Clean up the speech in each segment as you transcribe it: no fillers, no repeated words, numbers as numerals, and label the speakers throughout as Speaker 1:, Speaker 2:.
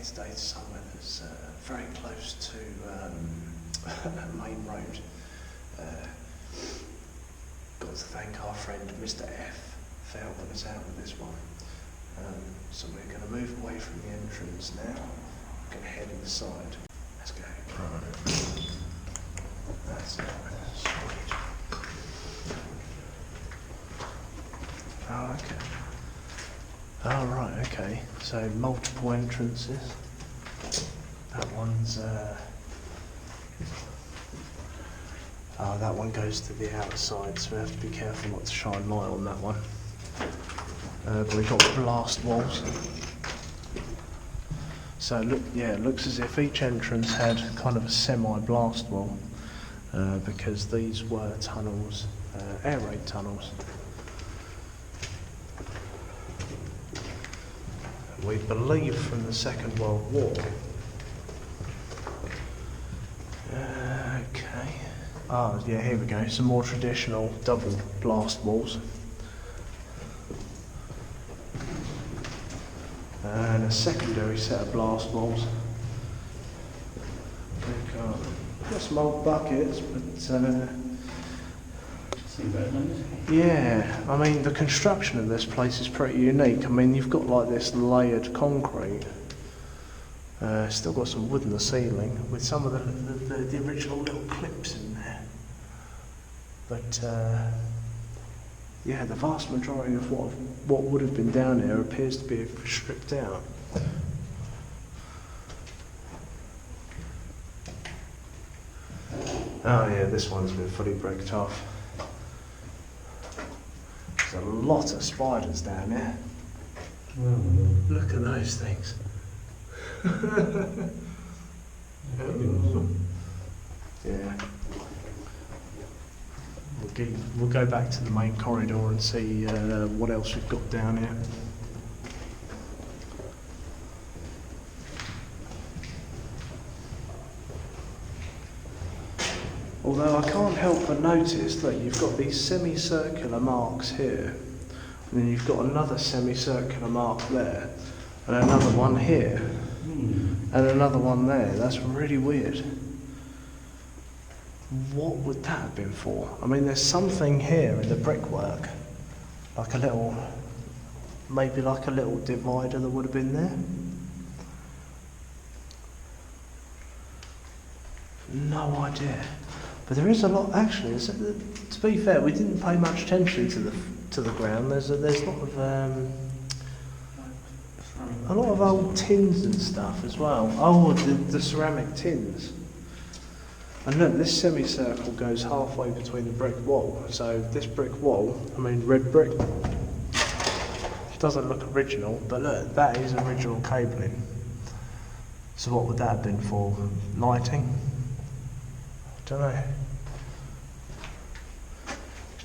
Speaker 1: here today to somewhere that's very close to a main road. Got to thank our friend Mr. F for helping us out with this one. So we're going to move away from the entrance now. We're going to head inside. Let's go. Right. That's it. Sweet. Oh, okay. Oh, right, okay. So multiple entrances. That one's oh, that one goes to the outside, so we have to be careful not to shine light on that one. But we've got blast walls. So look, yeah, it looks as if each entrance had kind of a semi-blast wall, because these were tunnels, air raid tunnels. We believe from the Second World War. Okay. Oh, yeah, here we go. Some more traditional double blast walls. And a secondary set of blast walls. We've got some old buckets, but yeah, I mean the construction of this place is pretty unique. I mean you've got like this layered concrete, still got some wood in the ceiling with some of the original little clips in there. But yeah, the vast majority of what would have been down here appears to be stripped out. Oh yeah, this one's been fully bricked off. There's a lot of spiders down here. Look at those things. Yeah. We'll go back to the main corridor and see what else we've got down here. Although I can't help but notice that you've got these semicircular marks here, and then you've got another semicircular mark there, and another one here, and another one there. That's really weird. What would that have been for? I mean, there's something here in the brickwork, like a little, maybe like a little divider that would have been there. No idea. But there is a lot, actually. To be fair, we didn't pay much attention to the ground. There's a lot of old tins and stuff as well. Oh, the ceramic tins. And look, this semicircle goes halfway between the brick wall. So this brick wall, I mean red brick, doesn't look original, but look, that is original cabling. So what would that have been for? Lighting? I don't know.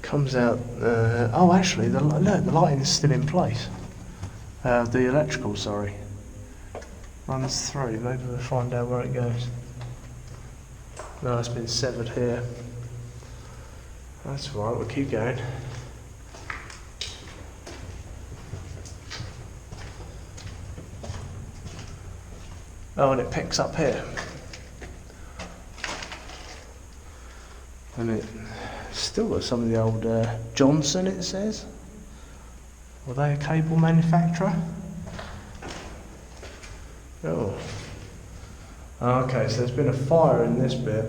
Speaker 1: Comes out. Oh, actually, the lighting is still in place. The electrical, sorry, runs through. Maybe we'll find out where it goes. No, it's been severed here. That's all right. We'll keep going. Oh, and it picks up here. And it still got some of the old Johnson, it says. Were they a cable manufacturer? Oh. Okay, so there's been a fire in this bit.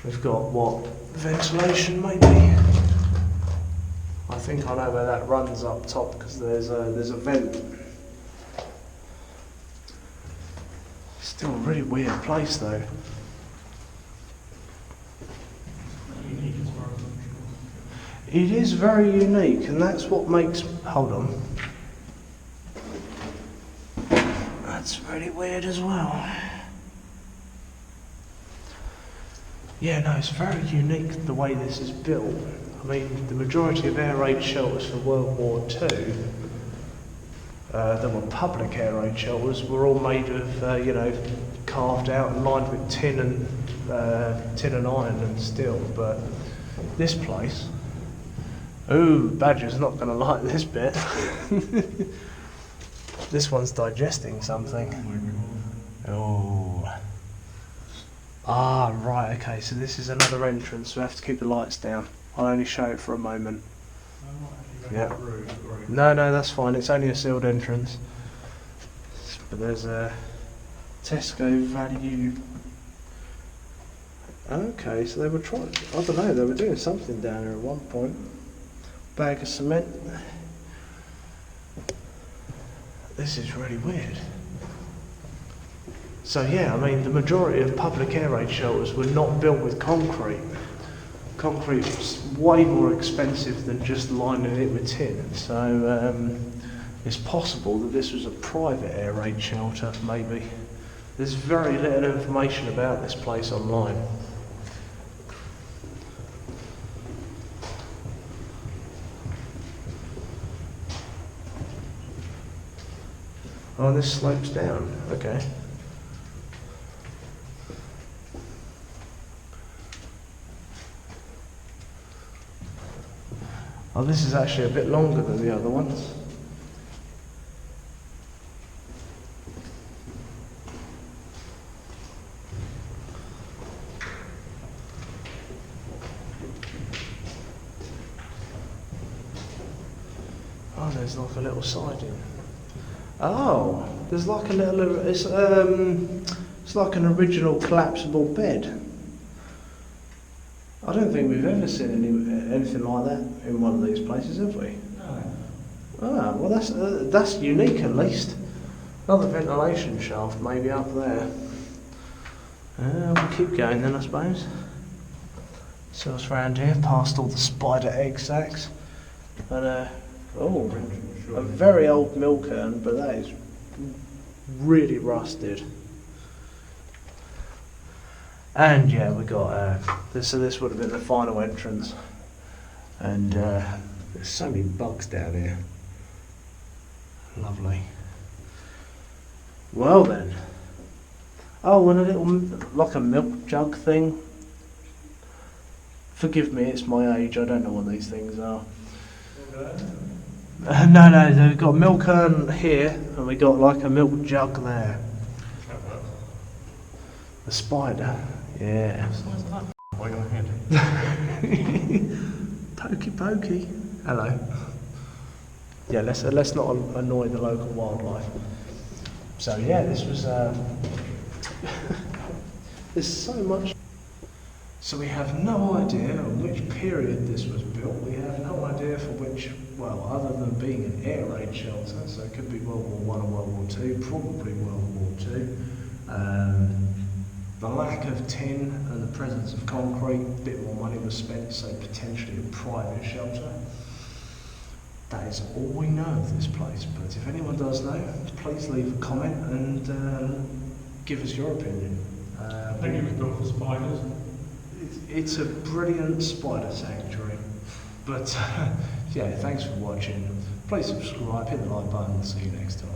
Speaker 1: We've got what? Ventilation, maybe? I think I know where that runs up top because there's a vent. Still a really weird place though. It is very unique, and that's what makes... Hold on. That's really weird as well. Yeah, no, it's very unique the way this is built. I mean, the majority of air raid shelters for World War II that were public air raid shelters were all made of, you know, carved out and lined with tin and iron and steel. But this place... Ooh, Badger's not going to like this bit. This one's digesting something. Oh. Ah, right, okay, so this is another entrance. We have to keep the lights down. I'll only show it for a moment. Yeah. No, that's fine. It's only a sealed entrance. But there's a Tesco value. Okay, so they were trying. I don't know. They were doing something down there at one point. Bag of cement. This is really weird. So yeah, I mean, the majority of public air raid shelters were not built with concrete. Concrete was way more expensive than just lining it with tin. So it's possible that this was a private air raid shelter, maybe. There's very little information about this place online. Oh, this slopes down. Okay. Oh, this is actually a bit longer than the other ones. Oh, there's like a little siding. Oh, there's like a little. It's like an original collapsible bed. I don't think we've ever seen anything like that in one of these places, have we?
Speaker 2: No.
Speaker 1: Ah, well that's unique at least. Another ventilation shaft maybe up there. We'll keep going then, I suppose. So what's round here, past all the spider egg sacs. And a very old milk urn, but that is really rusted. And yeah, we got this. So this would have been the final entrance. And there's so many bugs down here. Lovely. Well then. Oh, and a little, like a milk jug thing. Forgive me, it's my age. I don't know what these things are. No, we've got a milk urn here, and we got like a milk jug there. The spider. Yeah.
Speaker 2: By your head.
Speaker 1: Pokey. Hello. Yeah, let's not annoy the local wildlife. So yeah, this was. There's so much. So we have no idea on which period this was built. We have no idea for which. Well, other than being an air raid shelter, so it could be World War I or World War II, probably World War II. The lack of tin and the presence of concrete, a bit more money was spent, so potentially a private shelter. That is all we know of this place, but if anyone does know, please leave a comment and give us your opinion.
Speaker 2: I think it was built for spiders.
Speaker 1: It's a brilliant spider sanctuary, but yeah, thanks for watching. Please subscribe, hit the like button, see you next time.